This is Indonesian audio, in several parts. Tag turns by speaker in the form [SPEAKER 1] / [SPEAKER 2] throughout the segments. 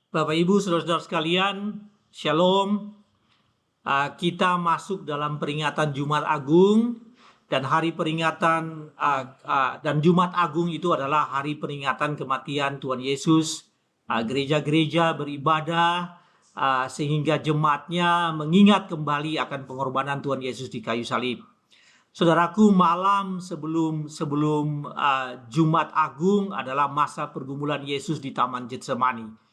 [SPEAKER 1] Bapak Ibu, saudara-saudara sekalian, Shalom. Kita masuk dalam peringatan Jumat Agung, dan hari peringatan dan Jumat Agung itu adalah hari peringatan kematian Tuhan Yesus. Gereja-gereja beribadah sehingga jemaatnya mengingat kembali akan pengorbanan Tuhan Yesus di kayu salib. Saudaraku, malam sebelum Jumat Agung adalah masa pergumulan Yesus di Taman Getsemani.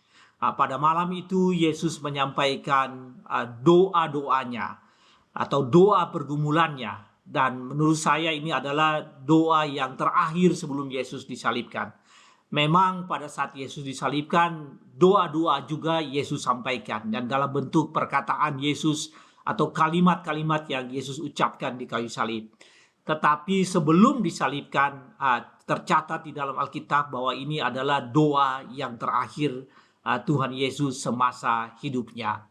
[SPEAKER 1] Pada malam itu Yesus menyampaikan doa-doanya atau doa pergumulannya, dan menurut saya ini adalah doa yang terakhir sebelum Yesus disalibkan. Memang pada saat Yesus disalibkan, doa-doa juga Yesus sampaikan, dan dalam bentuk perkataan Yesus atau kalimat-kalimat yang Yesus ucapkan di kayu salib. Tetapi sebelum disalibkan, tercatat di dalam Alkitab bahwa ini adalah doa yang terakhir Tuhan Yesus semasa hidupnya.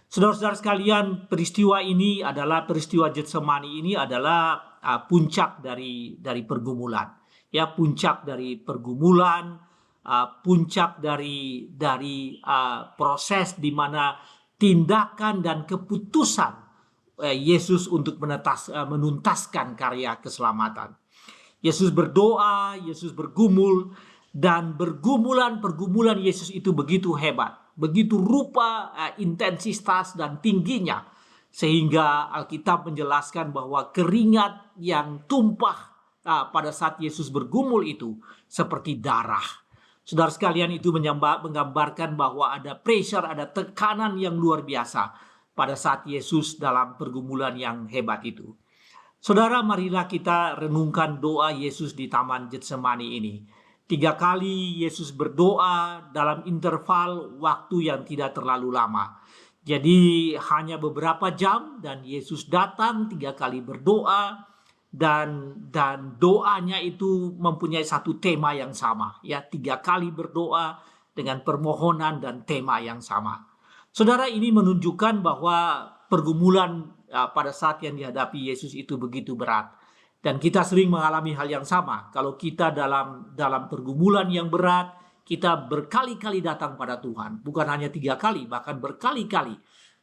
[SPEAKER 1] Saudara-saudara sekalian, peristiwa ini adalah peristiwa Getsemani ini adalah puncak dari pergumulan. Ya, puncak dari pergumulan, puncak dari proses di mana tindakan dan keputusan Yesus untuk menuntaskan karya keselamatan. Yesus berdoa, Yesus bergumul, dan pergumulan Yesus itu begitu hebat, begitu rupa intensitas dan tingginya, sehingga Alkitab menjelaskan bahwa keringat yang tumpah pada saat Yesus bergumul itu seperti darah. Saudara sekalian, itu menggambarkan bahwa ada pressure, ada tekanan yang luar biasa pada saat Yesus dalam pergumulan yang hebat itu. Saudara, marilah kita renungkan doa Yesus di Taman Getsemani ini. 3 kali Yesus berdoa dalam interval waktu yang tidak terlalu lama. Jadi hanya beberapa jam, dan Yesus datang 3 kali berdoa, dan doanya itu mempunyai satu tema yang sama. Ya, 3 kali berdoa dengan permohonan dan tema yang sama. Saudara, ini menunjukkan bahwa pergumulan pada saat yang dihadapi Yesus itu begitu berat. Dan kita sering mengalami hal yang sama. Kalau kita dalam pergumulan yang berat, kita berkali-kali datang pada Tuhan. Bukan hanya 3 kali, bahkan berkali-kali.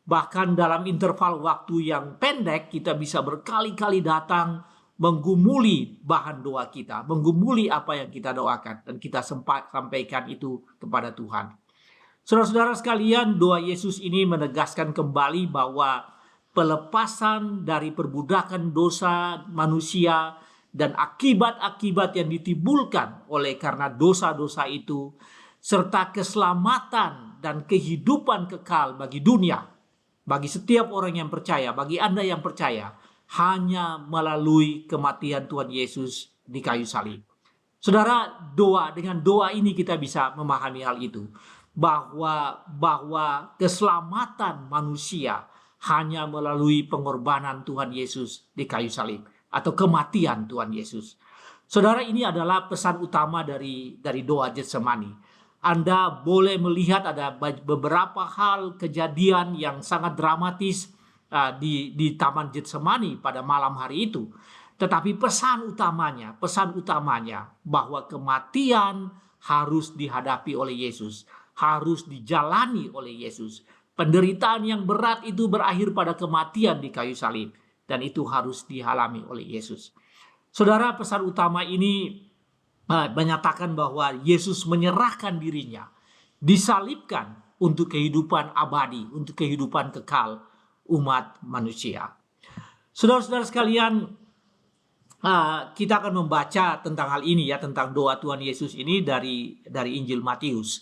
[SPEAKER 1] Bahkan dalam interval waktu yang pendek, kita bisa berkali-kali datang menggumuli bahan doa kita, menggumuli apa yang kita doakan, dan kita sampaikan itu kepada Tuhan. Saudara-saudara sekalian, doa Yesus ini menegaskan kembali bahwa pelepasan dari perbudakan dosa manusia dan akibat-akibat yang ditimbulkan oleh karena dosa-dosa itu, serta keselamatan dan kehidupan kekal bagi dunia, bagi setiap orang yang percaya, bagi Anda yang percaya, hanya melalui kematian Tuhan Yesus di kayu salib. Saudara, dengan doa ini kita bisa memahami hal itu, bahwa keselamatan manusia hanya melalui pengorbanan Tuhan Yesus di kayu salib atau kematian Tuhan Yesus. Saudara, ini adalah pesan utama dari doa Getsemani. Anda boleh melihat ada beberapa hal kejadian yang sangat dramatis di Taman Getsemani pada malam hari itu. Tetapi pesan utamanya bahwa kematian harus dihadapi oleh Yesus, harus dijalani oleh Yesus. Penderitaan yang berat itu berakhir pada kematian di kayu salib, dan itu harus dialami oleh Yesus. Saudara, pesan utama ini menyatakan bahwa Yesus menyerahkan dirinya, disalibkan untuk kehidupan abadi, untuk kehidupan kekal umat manusia. Saudara-saudara sekalian, kita akan membaca tentang hal ini, ya, tentang doa Tuhan Yesus ini dari Injil Matius.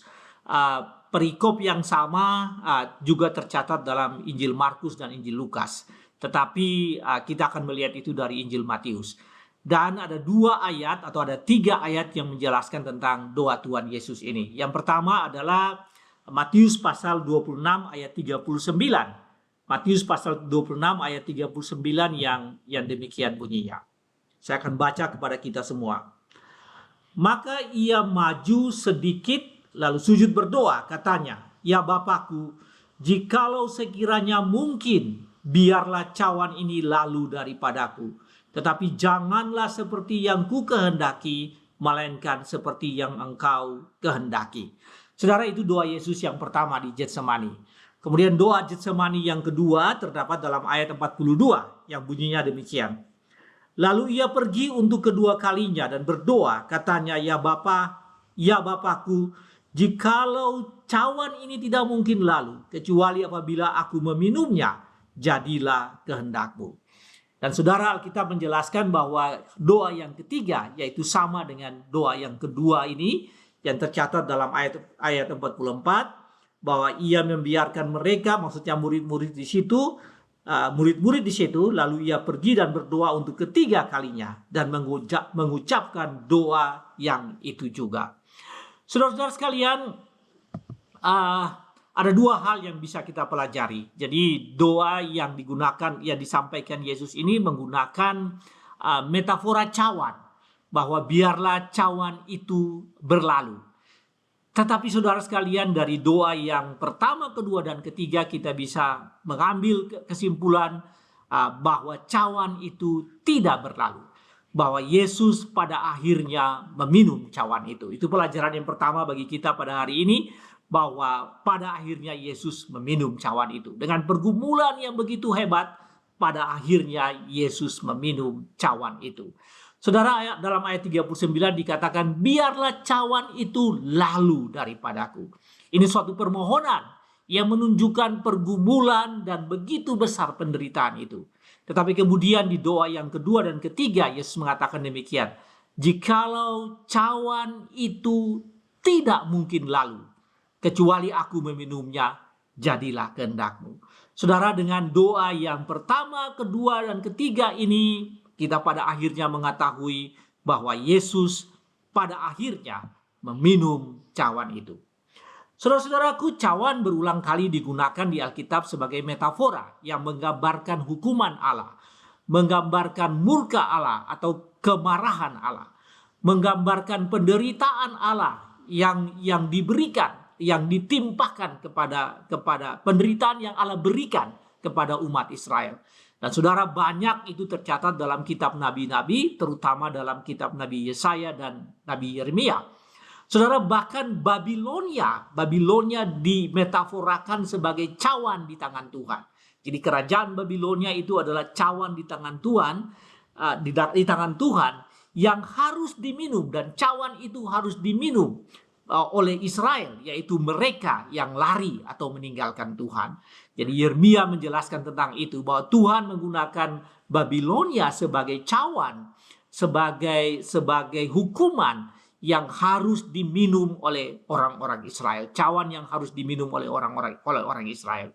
[SPEAKER 1] Perikop yang sama juga tercatat dalam Injil Markus dan Injil Lukas. Tetapi kita akan melihat itu dari Injil Matius. Dan ada 2 ayat atau ada 3 ayat yang menjelaskan tentang doa Tuhan Yesus ini. Yang pertama adalah Matius pasal 26 ayat 39. Matius pasal 26 ayat 39 yang demikian bunyinya. Saya akan baca kepada kita semua. Maka ia maju sedikit lalu sujud berdoa, katanya, "Ya Bapakku, jikalau sekiranya mungkin, biarlah cawan ini lalu daripadaku. Tetapi janganlah seperti yang ku kehendaki, melainkan seperti yang Engkau kehendaki." Saudara, itu doa Yesus yang pertama di Getsemani. Kemudian doa Getsemani yang kedua terdapat dalam ayat 42 yang bunyinya demikian. Lalu ia pergi untuk kedua kalinya dan berdoa, katanya, ya Bapa, ya Bapakku, jikalau cawan ini tidak mungkin lalu, kecuali apabila aku meminumnya, jadilah kehendakmu. Dan saudara, Alkitab menjelaskan bahwa doa yang ketiga, yaitu sama dengan doa yang kedua ini, yang tercatat dalam ayat 44, bahwa ia membiarkan mereka, maksudnya murid-murid di situ, lalu ia pergi dan berdoa untuk ketiga kalinya dan mengucapkan doa yang itu juga. Saudara-saudara sekalian, ada dua hal yang bisa kita pelajari. Jadi doa yang disampaikan Yesus ini menggunakan metafora cawan, bahwa biarlah cawan itu berlalu. Tetapi saudara sekalian, dari doa yang pertama, kedua, dan ketiga kita bisa mengambil kesimpulan bahwa cawan itu tidak berlalu. Bahwa Yesus pada akhirnya meminum cawan itu. Itu pelajaran yang pertama bagi kita pada hari ini, bahwa pada akhirnya Yesus meminum cawan itu. Dengan pergumulan yang begitu hebat, pada akhirnya Yesus meminum cawan itu. Saudara, dalam ayat 39 dikatakan, biarlah cawan itu lalu daripadaku. Ini suatu permohonan yang menunjukkan pergumulan dan begitu besar penderitaan itu. Tetapi kemudian di doa yang kedua dan ketiga, Yesus mengatakan demikian, jikalau cawan itu tidak mungkin lalu, kecuali aku meminumnya, jadilah kehendakmu. Saudara, dengan doa yang pertama, kedua, dan ketiga ini, kita pada akhirnya mengetahui bahwa Yesus pada akhirnya meminum cawan itu. Saudara-saudaraku, cawan berulang kali digunakan di Alkitab sebagai metafora yang menggambarkan hukuman Allah, menggambarkan murka Allah atau kemarahan Allah, menggambarkan penderitaan Allah yang diberikan, yang ditimpakan kepada penderitaan yang Allah berikan kepada umat Israel. Dan saudara, banyak itu tercatat dalam kitab nabi-nabi, terutama dalam kitab Nabi Yesaya dan Nabi Yeremia. Saudara, bahkan Babilonia dimetaforakan sebagai cawan di tangan Tuhan. Jadi kerajaan Babilonia itu adalah cawan di tangan Tuhan, di tangan Tuhan yang harus diminum, dan cawan itu harus diminum oleh Israel, yaitu mereka yang lari atau meninggalkan Tuhan. Jadi Yeremia menjelaskan tentang itu, bahwa Tuhan menggunakan Babilonia sebagai cawan, sebagai hukuman yang harus diminum oleh orang-orang Israel, cawan yang harus diminum oleh orang Israel.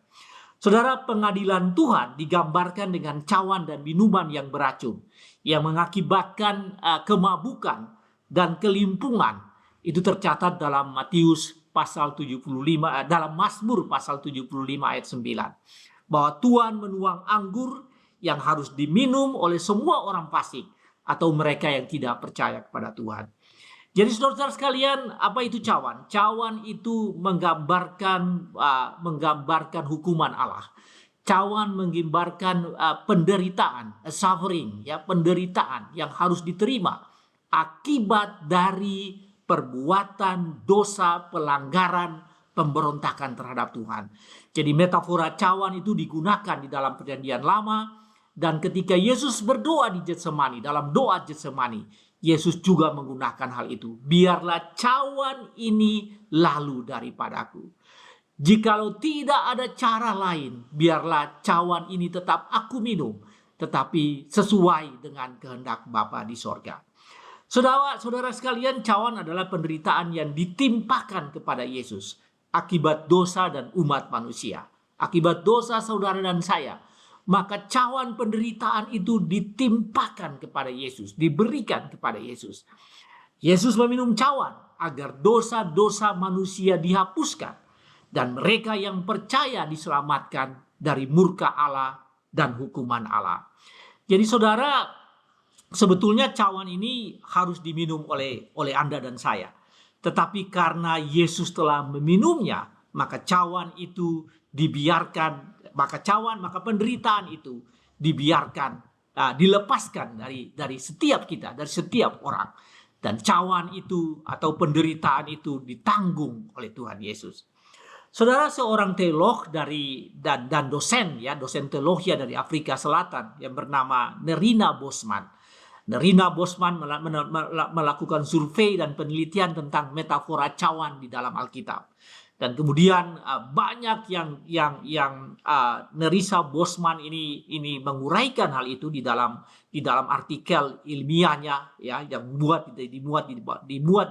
[SPEAKER 1] Saudara, pengadilan Tuhan digambarkan dengan cawan dan minuman yang beracun, yang mengakibatkan kemabukan dan kelimpungan. Itu tercatat dalam Matius pasal 75, dalam Mazmur pasal 75 ayat 9. Bahwa Tuhan menuang anggur yang harus diminum oleh semua orang fasik atau mereka yang tidak percaya kepada Tuhan. Jadi saudara-saudara sekalian, apa itu cawan? Cawan itu menggambarkan hukuman Allah. Cawan menggambarkan penderitaan, suffering, ya, penderitaan yang harus diterima akibat dari perbuatan dosa, pelanggaran, pemberontakan terhadap Tuhan. Jadi metafora cawan itu digunakan di dalam Perjanjian Lama, dan ketika Yesus berdoa di Getsemani, dalam doa Getsemani, Yesus juga menggunakan hal itu. Biarlah cawan ini lalu daripadaku. Jikalau tidak ada cara lain, biarlah cawan ini tetap aku minum, tetapi sesuai dengan kehendak Bapa di sorga. Saudara sekalian, cawan adalah penderitaan yang ditimpakan kepada Yesus akibat dosa dan umat manusia. Akibat dosa saudara dan saya, maka cawan penderitaan itu ditimpakan kepada Yesus, diberikan kepada Yesus. Yesus meminum cawan agar dosa-dosa manusia dihapuskan dan mereka yang percaya diselamatkan dari murka Allah dan hukuman Allah. Jadi saudara, sebetulnya cawan ini harus diminum oleh Anda dan saya. Tetapi karena Yesus telah meminumnya, maka cawan itu dibiarkan, maka penderitaan itu dibiarkan, dilepaskan dari setiap kita, dari setiap orang. dan cawan itu atau penderitaan itu ditanggung oleh Tuhan Yesus. Saudara, seorang teolog dan dosen teologi dari Afrika Selatan yang bernama Nerina Bosman. Nerina Bosman melakukan survei dan penelitian tentang metafora cawan di dalam Alkitab. Dan kemudian banyak yang Nerina Bosman ini menguraikan hal itu di dalam artikel ilmiahnya, ya, yang dimuat di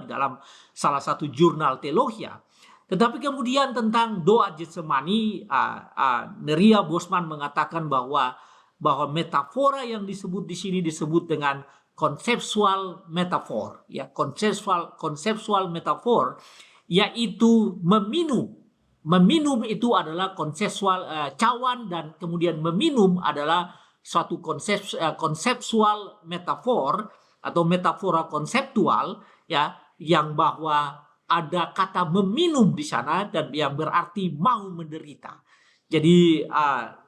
[SPEAKER 1] dalam salah satu jurnal teologi. Tetapi kemudian tentang doa Getsemani, Nerina Bosman mengatakan bahwa metafora yang disebut di sini disebut dengan konseptual metafor, ya, konseptual metafor, yaitu meminum. Meminum itu adalah konseptual cawan, dan kemudian meminum adalah suatu konseptual metafor atau metafora konseptual, ya, yang bahwa ada kata meminum di sana dan yang berarti mau menderita. Jadi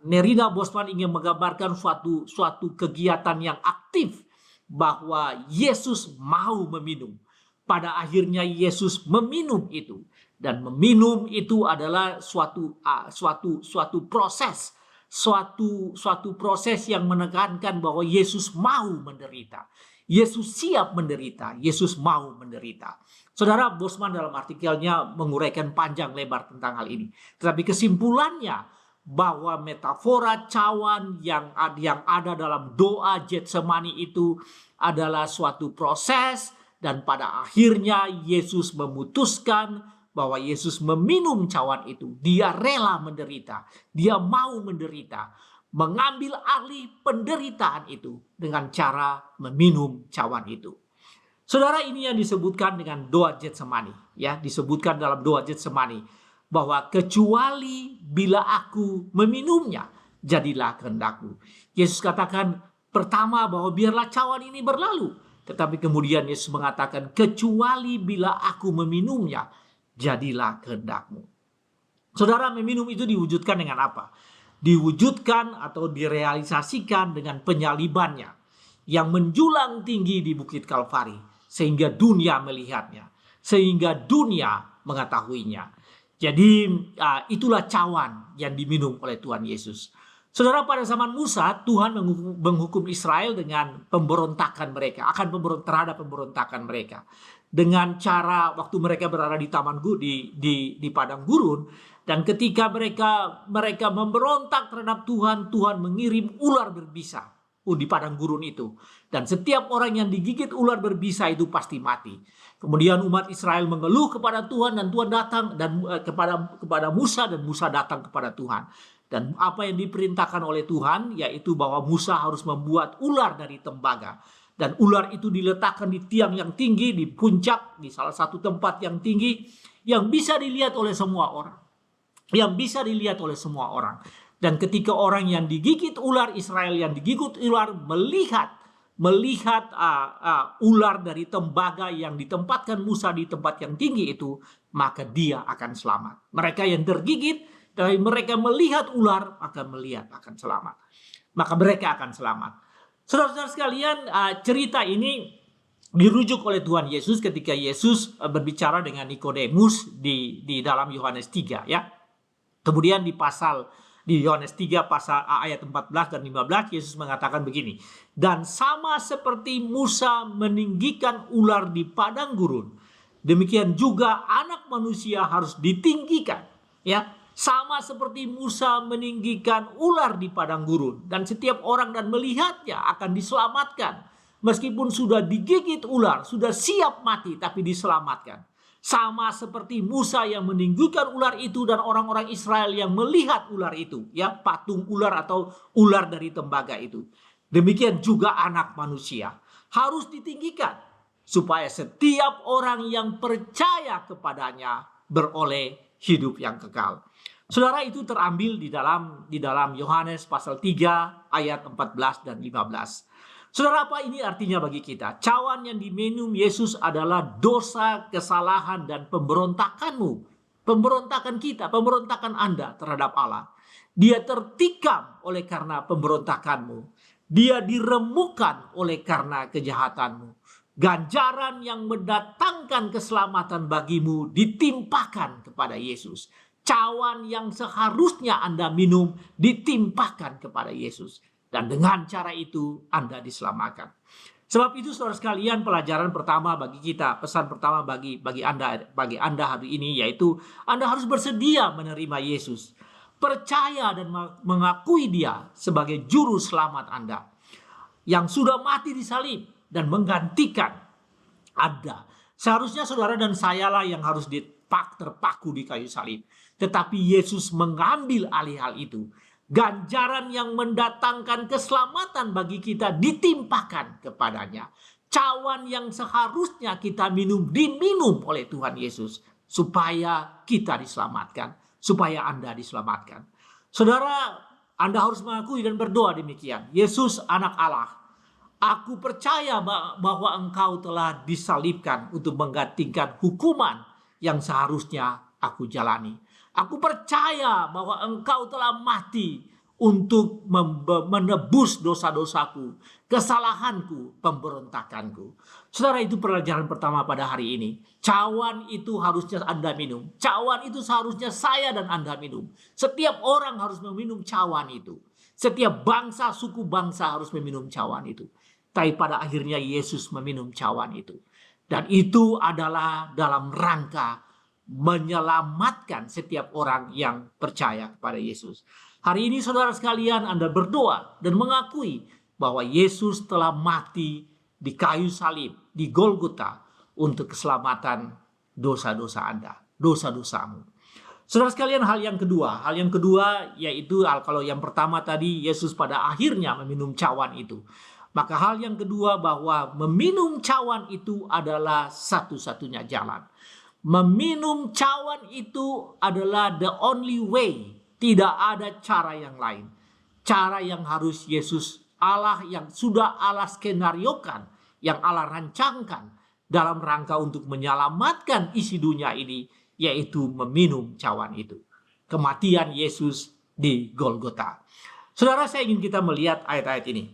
[SPEAKER 1] Nerina Bosman ingin menggambarkan suatu kegiatan yang aktif bahwa Yesus mau meminum. Pada akhirnya Yesus meminum itu, dan meminum itu adalah suatu proses, suatu proses yang menekankan bahwa Yesus mau menderita. Yesus siap menderita, Yesus mau menderita. Saudara, Bosman dalam artikelnya menguraikan panjang lebar tentang hal ini. Tetapi kesimpulannya bahwa metafora cawan yang ada dalam doa Getsemani itu adalah suatu proses, dan pada akhirnya Yesus memutuskan bahwa Yesus meminum cawan itu. Dia rela menderita, dia mau menderita, mengambil alih penderitaan itu dengan cara meminum cawan itu. Saudara, ini yang disebutkan dengan doa Getsemani, ya, disebutkan dalam doa Getsemani bahwa kecuali bila aku meminumnya, jadilah kehendakku. Yesus katakan pertama bahwa biarlah cawan ini berlalu, tetapi kemudian Yesus mengatakan kecuali bila aku meminumnya, jadilah kehendakmu. Saudara, meminum itu diwujudkan dengan apa? Diwujudkan atau direalisasikan dengan penyalibannya yang menjulang tinggi di Bukit Kalvari, sehingga dunia melihatnya, sehingga dunia mengetahuinya. Jadi itulah cawan yang diminum oleh Tuhan Yesus. Saudara, pada zaman Musa, Tuhan menghukum Israel dengan pemberontakan mereka, terhadap pemberontakan mereka. Dengan cara waktu mereka berada di taman di padang gurun, dan ketika mereka memberontak terhadap Tuhan, Tuhan mengirim ular berbisa di padang gurun itu, dan setiap orang yang digigit ular berbisa itu pasti mati. Kemudian umat Israel mengeluh kepada Tuhan, dan Tuhan datang dan kepada Musa, dan Musa datang kepada Tuhan. Dan apa yang diperintahkan oleh Tuhan yaitu bahwa Musa harus membuat ular dari tembaga, dan ular itu diletakkan di tiang yang tinggi, di puncak, di salah satu tempat yang tinggi yang bisa dilihat oleh semua orang. Dan ketika orang yang digigit ular, Israel yang digigit ular, melihat ular dari tembaga yang ditempatkan Musa di tempat yang tinggi itu, maka dia akan selamat. Mereka yang tergigit, tapi mereka melihat ular, akan selamat. Maka mereka akan selamat. Saudara-saudara sekalian, cerita ini dirujuk oleh Tuhan Yesus ketika Yesus berbicara dengan Nikodemus di dalam Yohanes 3, ya. Kemudian di Yohanes 3 pasal ayat 14 dan 15, Yesus mengatakan begini, dan sama seperti Musa meninggikan ular di padang gurun, demikian juga anak manusia harus ditinggikan, ya. Sama seperti Musa meninggikan ular di padang gurun, dan setiap orang dan melihatnya akan diselamatkan, meskipun sudah digigit ular, sudah siap mati, tapi diselamatkan. Sama seperti Musa yang meninggikan ular itu, dan orang-orang Israel yang melihat ular itu, ya, patung ular atau ular dari tembaga itu. Demikian juga anak manusia harus ditinggikan, supaya setiap orang yang percaya kepadanya beroleh hidup yang kekal. Saudara, itu terambil di dalam Yohanes pasal 3 ayat 14 dan 15. Saudara, apa ini artinya bagi kita? Cawan yang diminum Yesus adalah dosa, kesalahan, dan pemberontakanmu. Pemberontakan kita, pemberontakan Anda terhadap Allah. Dia tertikam oleh karena pemberontakanmu. Dia diremukkan oleh karena kejahatanmu. Ganjaran yang mendatangkan keselamatan bagimu ditimpakan kepada Yesus. Cawan yang seharusnya Anda minum ditimpakan kepada Yesus. Dan dengan cara itu Anda diselamatkan. Sebab itu saudara sekalian, pelajaran pertama bagi kita, pesan pertama bagi Anda hari ini, yaitu Anda harus bersedia menerima Yesus. Percaya dan mengakui Dia sebagai juru selamat Anda yang sudah mati di salib dan menggantikan Anda. Seharusnya saudara dan sayalah yang harus terpaku di kayu salib. Tetapi Yesus mengambil alih hal itu. Ganjaran yang mendatangkan keselamatan bagi kita ditimpakan kepadanya. Cawan yang seharusnya kita minum diminum oleh Tuhan Yesus supaya kita diselamatkan, supaya Anda diselamatkan. Saudara, Anda harus mengakui dan berdoa demikian. Yesus anak Allah, aku percaya bahwa Engkau telah disalibkan untuk menggantikan hukuman yang seharusnya aku jalani. Aku percaya bahwa Engkau telah mati untuk menebus dosa-dosaku, kesalahanku, pemberontakanku. Saudara, itu pelajaran pertama pada hari ini. Cawan itu harusnya Anda minum. Cawan itu seharusnya saya dan Anda minum. Setiap orang harus meminum cawan itu. Setiap bangsa, suku bangsa harus meminum cawan itu. Tapi pada akhirnya Yesus meminum cawan itu. Dan itu adalah dalam rangka menyelamatkan setiap orang yang percaya kepada Yesus. Hari ini saudara sekalian, Anda berdoa dan mengakui bahwa Yesus telah mati di kayu salib, di Golgota, untuk keselamatan dosa-dosa Anda, dosa-dosamu. Saudara sekalian, hal yang kedua yaitu kalau yang pertama tadi Yesus pada akhirnya meminum cawan itu. Maka hal yang kedua bahwa meminum cawan itu adalah satu-satunya jalan. Meminum cawan itu adalah the only way. Tidak ada cara yang lain. Cara yang harus Yesus Allah yang sudah Allah skenariokan, yang Allah rancangkan dalam rangka untuk menyelamatkan isi dunia ini, yaitu meminum cawan itu. Kematian Yesus di Golgota. Saudara, saya ingin kita melihat ayat-ayat ini.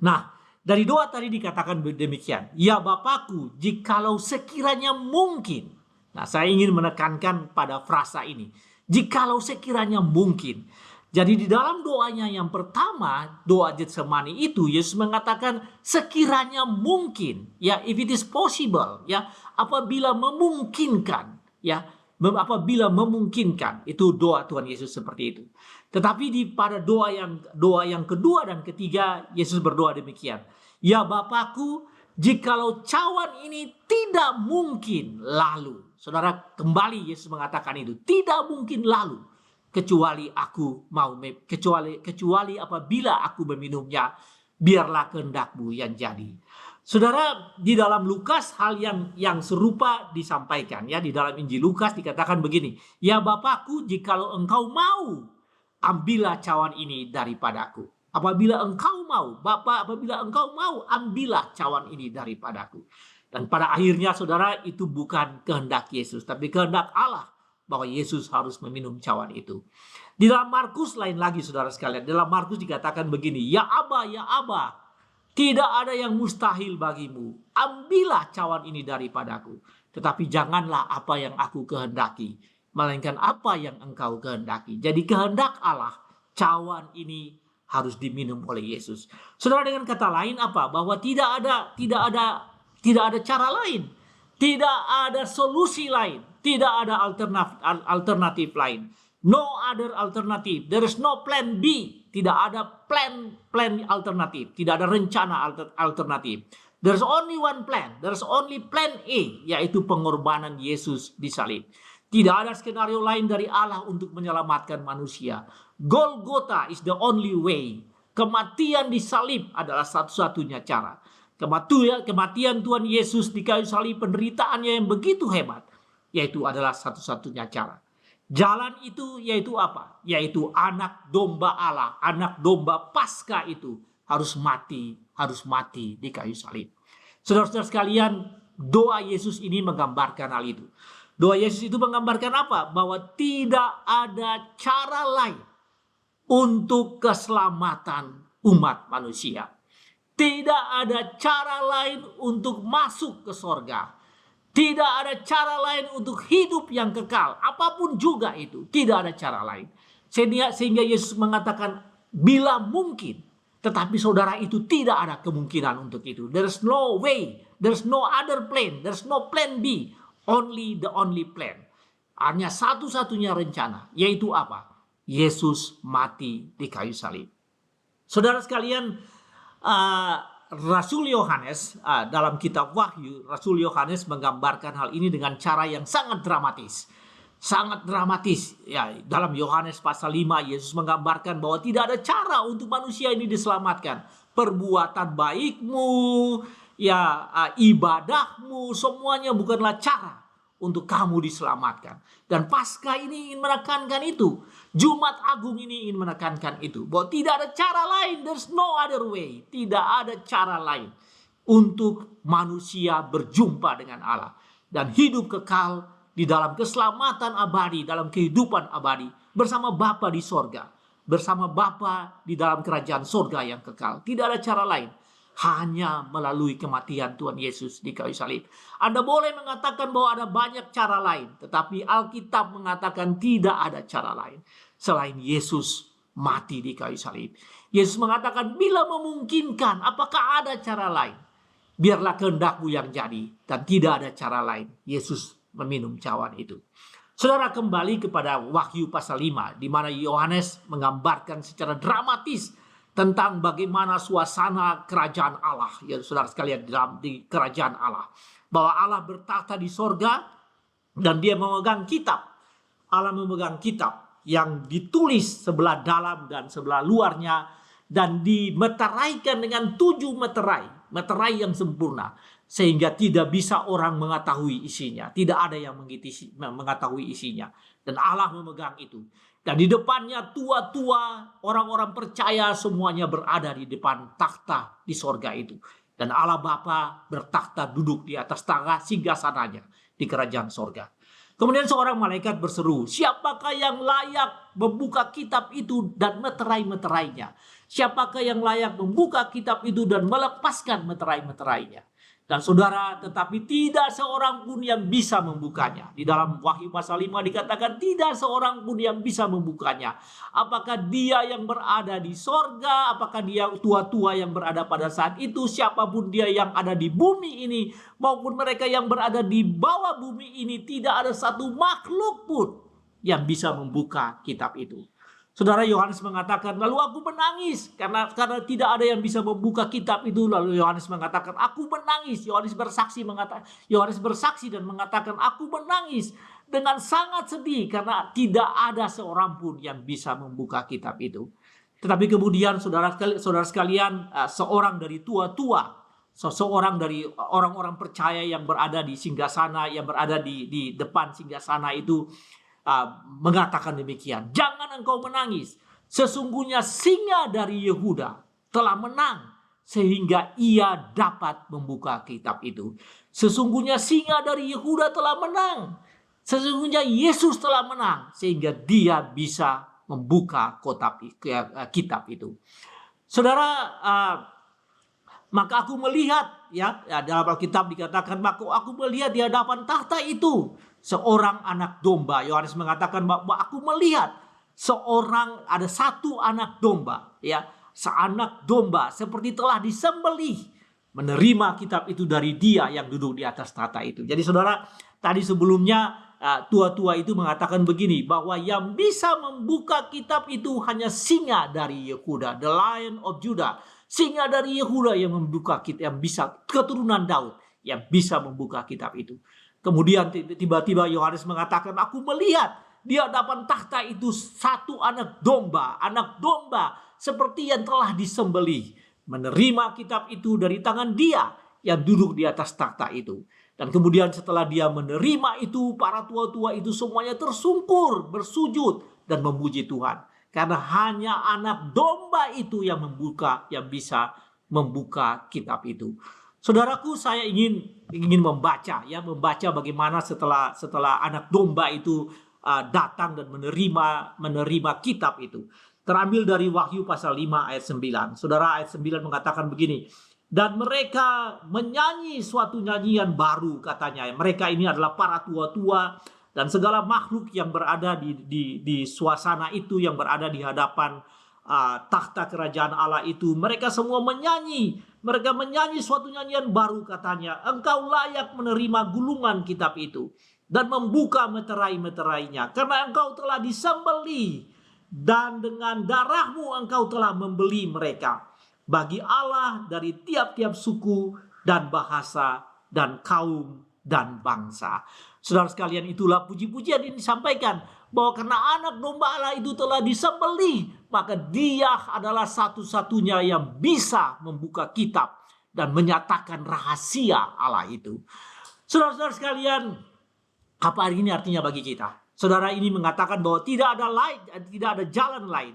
[SPEAKER 1] Nah, dari doa tadi dikatakan demikian. Ya Bapakku, jikalau sekiranya mungkin. Nah, saya ingin menekankan pada frasa ini. Jikalau sekiranya mungkin. Jadi di dalam doanya yang pertama, doa Getsemani itu, Yesus mengatakan sekiranya mungkin. Ya, if it is possible. Ya, apabila memungkinkan. Ya, apabila memungkinkan. Itu doa Tuhan Yesus seperti itu. Tetapi pada doa yang kedua dan ketiga, Yesus berdoa demikian. Ya Bapakku, jikalau cawan ini tidak mungkin lalu. Saudara, kembali Yesus mengatakan itu. Tidak mungkin lalu. Kecuali apabila aku meminumnya, biarlah kehendak-Mu yang jadi. Saudara, di dalam Lukas hal yang serupa disampaikan. Ya, di dalam Injil Lukas dikatakan begini. Ya Bapakku, jikalau Engkau mau, ambillah cawan ini daripadaku. Apabila Engkau mau, Bapa, apabila Engkau mau, ambillah cawan ini daripadaku. Dan pada akhirnya saudara, itu bukan kehendak Yesus, tapi kehendak Allah bahwa Yesus harus meminum cawan itu. Di dalam Markus lain lagi saudara sekalian. Dalam Markus dikatakan begini, ya Aba, tidak ada yang mustahil bagimu. Ambillah cawan ini daripadaku. Tetapi janganlah apa yang aku kehendaki, melainkan apa yang Engkau kehendaki. Jadi kehendak Allah, cawan ini harus diminum oleh Yesus. Saudara, dengan kata lain apa? Bahwa tidak ada cara lain. Tidak ada solusi lain. Tidak ada alternatif lain. No other alternative. There is no plan B. Tidak ada plan alternatif. Tidak ada rencana alternatif. There's only one plan. There's only plan A, yaitu pengorbanan Yesus di salib. Tidak ada skenario lain dari Allah untuk menyelamatkan manusia. Golgota is the only way. Kematian di salib adalah satu-satunya cara. Kematian Tuhan Yesus di kayu salib, penderitaannya yang begitu hebat, yaitu adalah satu-satunya cara. Jalan itu yaitu apa? Yaitu anak domba Allah, anak domba Paskah itu harus mati di kayu salib. Saudara-saudara sekalian, doa Yesus ini menggambarkan hal itu. Doa Yesus itu menggambarkan apa? Bahwa tidak ada cara lain untuk keselamatan umat manusia. Tidak ada cara lain untuk masuk ke sorga. Tidak ada cara lain untuk hidup yang kekal. Apapun juga itu, tidak ada cara lain. Sehingga Yesus mengatakan, bila mungkin. Tetapi saudara, itu tidak ada kemungkinan untuk itu. There's no way. There's no other plan. There's no plan B. Only the only plan. Hanya satu-satunya rencana. Yaitu apa? Yesus mati di kayu salib. Saudara sekalian, Rasul Yohanes dalam kitab Wahyu, Rasul Yohanes menggambarkan hal ini dengan cara yang sangat dramatis. Sangat dramatis. Ya, dalam Yohanes pasal 5, Yesus menggambarkan bahwa tidak ada cara untuk manusia ini diselamatkan. Perbuatan baikmu, ya, ibadahmu, semuanya bukanlah cara untuk kamu diselamatkan. Dan Paskah ini ingin menekankan itu. Jumat Agung ini ingin menekankan itu. Bahwa tidak ada cara lain. There's no other way. Tidak ada cara lain untuk manusia berjumpa dengan Allah. Dan hidup kekal di dalam keselamatan abadi, dalam kehidupan abadi. Bersama Bapa di sorga. Bersama Bapa di dalam kerajaan sorga yang kekal. Tidak ada cara lain. Hanya melalui kematian Tuhan Yesus di kayu salib. Anda boleh mengatakan bahwa ada banyak cara lain, tetapi Alkitab mengatakan tidak ada cara lain selain Yesus mati di kayu salib. Yesus mengatakan, bila memungkinkan, apakah ada cara lain? Biarlah kehendakmu yang jadi, dan tidak ada cara lain. Yesus meminum cawan itu. Saudara, kembali kepada Wahyu pasal 5, di mana Yohanes menggambarkan secara dramatis tentang bagaimana suasana kerajaan Allah, ya saudara sekalian, di kerajaan Allah, bahwa Allah bertahta di sorga dan dia memegang kitab. Allah memegang kitab yang ditulis sebelah dalam dan sebelah luarnya, dan dimeteraikan dengan 7 meterai yang sempurna, sehingga tidak bisa orang mengetahui isinya, tidak ada yang mengetahui isinya, dan Allah memegang itu. Dan di depannya tua-tua, orang-orang percaya semuanya berada di depan takhta di sorga itu. Dan Allah Bapa bertakhta duduk di atas tangga singgasananya di kerajaan sorga. Kemudian seorang malaikat berseru, siapakah yang layak membuka kitab itu dan meterai-meterainya? Siapakah yang layak membuka kitab itu dan melepaskan meterai-meterainya? Dan saudara, tetapi tidak seorang pun yang bisa membukanya. Di dalam Wahyu pasal 5 dikatakan tidak seorang pun yang bisa membukanya. Apakah dia yang berada di sorga, apakah dia tua-tua yang berada pada saat itu, siapapun dia yang ada di bumi ini, maupun mereka yang berada di bawah bumi ini, tidak ada satu makhluk pun yang bisa membuka kitab itu. Saudara, Yohanes mengatakan, lalu aku menangis karena tidak ada yang bisa membuka kitab itu. Lalu Yohanes mengatakan, aku menangis. Yohanes bersaksi dan mengatakan, aku menangis dengan sangat sedih karena tidak ada seorang pun yang bisa membuka kitab itu. Tetapi kemudian saudara sekalian, seorang dari tua-tua, seseorang dari orang-orang percaya yang berada di singgasana, yang berada di depan singgasana itu, mengatakan demikian, jangan engkau menangis, sesungguhnya singa dari Yehuda telah menang sehingga ia dapat membuka kitab itu. Sesungguhnya singa dari Yehuda telah menang, sesungguhnya Yesus telah menang sehingga dia bisa membuka kitab itu. Saudara, maka aku melihat, ya dalam Alkitab dikatakan, maka aku melihat di hadapan tahta itu seorang anak domba. Yohanes mengatakan bahwa aku melihat ada satu anak domba, ya, seanak domba seperti telah disembelih, menerima kitab itu dari dia yang duduk di atas tahta itu. Jadi saudara, tadi sebelumnya tua-tua itu mengatakan begini, bahwa yang bisa membuka kitab itu hanya singa dari Yehuda, the Lion of Judah. Singa dari Yehuda yang membuka kitab, yang bisa, keturunan Daud yang bisa membuka kitab itu. Kemudian tiba-tiba Yohanes mengatakan, aku melihat di hadapan tahta itu satu anak domba seperti yang telah disembelih, menerima kitab itu dari tangan dia yang duduk di atas tahta itu. Dan kemudian setelah dia menerima itu, para tua-tua itu semuanya tersungkur, bersujud dan memuji Tuhan. Karena hanya anak domba itu yang bisa membuka kitab itu. Saudaraku, saya ingin membaca bagaimana setelah anak domba itu datang dan menerima kitab itu. Terambil dari Wahyu pasal 5 ayat 9. Saudara, ayat 9 mengatakan begini, Dan mereka menyanyi suatu nyanyian baru katanya. Mereka ini adalah para tua-tua dan segala makhluk yang berada di suasana itu, yang berada di hadapan takhta kerajaan Allah itu. Mereka semua menyanyi. Mereka menyanyi suatu nyanyian baru katanya. Engkau layak menerima gulungan kitab itu dan membuka meterai-meterainya. Karena engkau telah disembelih dan dengan darahmu engkau telah membeli mereka bagi Allah dari tiap-tiap suku dan bahasa dan kaum dan bangsa. Saudara sekalian, itulah puji-pujian yang disampaikan bahwa karena anak domba Allah itu telah disembelih, maka dia adalah satu-satunya yang bisa membuka kitab dan menyatakan rahasia Allah itu. Saudara-saudara sekalian, apa ini artinya bagi kita? Saudara ini mengatakan bahwa tidak ada jalan lain.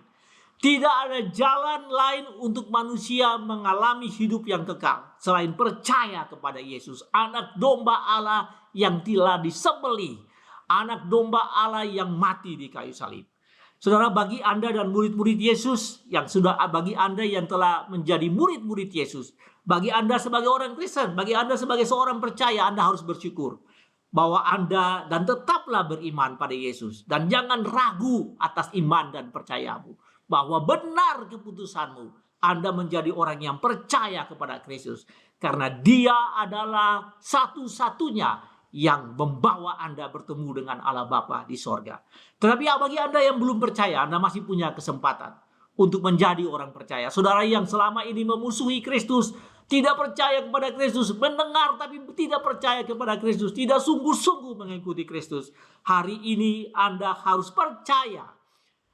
[SPEAKER 1] Tidak ada jalan lain untuk manusia mengalami hidup yang kekal selain percaya kepada Yesus, anak domba Allah yang telah disembelih, anak domba Allah yang mati di kayu salib. Saudara, bagi Anda dan murid-murid Yesus bagi Anda yang telah menjadi murid-murid Yesus, bagi Anda sebagai orang Kristen, bagi Anda sebagai seorang percaya, Anda harus bersyukur bahwa Anda dan tetaplah beriman pada Yesus dan jangan ragu atas iman dan percayamu. Bahwa benar keputusanmu, Anda menjadi orang yang percaya kepada Kristus. Karena dia adalah satu-satunya yang membawa Anda bertemu dengan Allah Bapa di sorga. Tetapi bagi Anda yang belum percaya, Anda masih punya kesempatan untuk menjadi orang percaya. Saudara yang selama ini memusuhi Kristus, tidak percaya kepada Kristus, mendengar tapi tidak percaya kepada Kristus, tidak sungguh-sungguh mengikuti Kristus. Hari ini Anda harus percaya.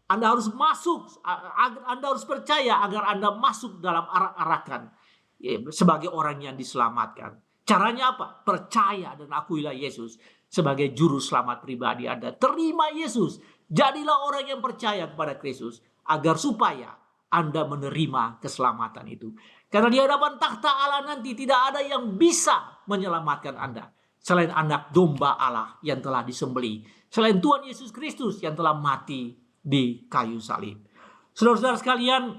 [SPEAKER 1] Anda harus masuk, Anda harus percaya agar Anda masuk dalam arak-arakan sebagai orang yang diselamatkan. Caranya apa? Percaya dan akuilah Yesus sebagai juru selamat pribadi Anda. Terima Yesus, jadilah orang yang percaya kepada Kristus agar supaya Anda menerima keselamatan itu. Karena di hadapan takhta Allah nanti tidak ada yang bisa menyelamatkan Anda selain anak domba Allah yang telah disembelih, selain Tuhan Yesus Kristus yang telah mati di kayu salib. Saudara-saudara sekalian,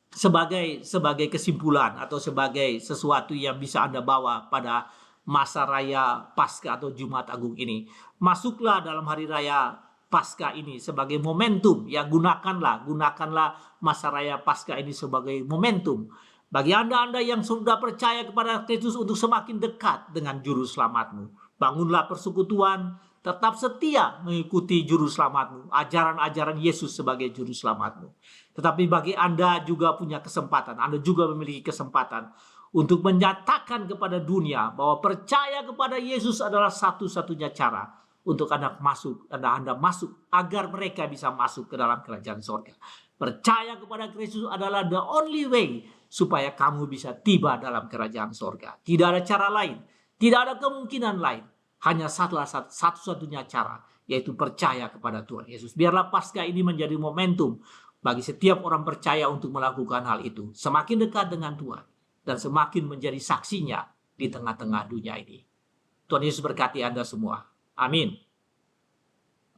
[SPEAKER 1] sebagai kesimpulan atau sebagai sesuatu yang bisa Anda bawa pada masa raya Paskah atau Jumat Agung ini, masuklah dalam hari raya Paskah ini sebagai momentum. Ya, gunakanlah masa raya Paskah ini sebagai momentum bagi Anda yang sudah percaya kepada Kristus untuk semakin dekat dengan juru selamatmu. Bangunlah persekutuan, tetap setia mengikuti juru selamatmu, ajaran-ajaran Yesus sebagai juru selamatmu. Tetapi bagi Anda juga punya kesempatan, Anda juga memiliki kesempatan untuk menyatakan kepada dunia bahwa percaya kepada Yesus adalah satu-satunya cara untuk Anda masuk agar mereka bisa masuk ke dalam kerajaan sorga. Percaya kepada Kristus adalah the only way supaya kamu bisa tiba dalam kerajaan sorga. Tidak ada cara lain, tidak ada kemungkinan lain. Hanya satu-satunya cara, yaitu percaya kepada Tuhan Yesus. Biarlah Paskah ini menjadi momentum bagi setiap orang percaya untuk melakukan hal itu. Semakin dekat dengan Tuhan dan semakin menjadi saksinya di tengah-tengah dunia ini. Tuhan Yesus berkati Anda semua. Amin.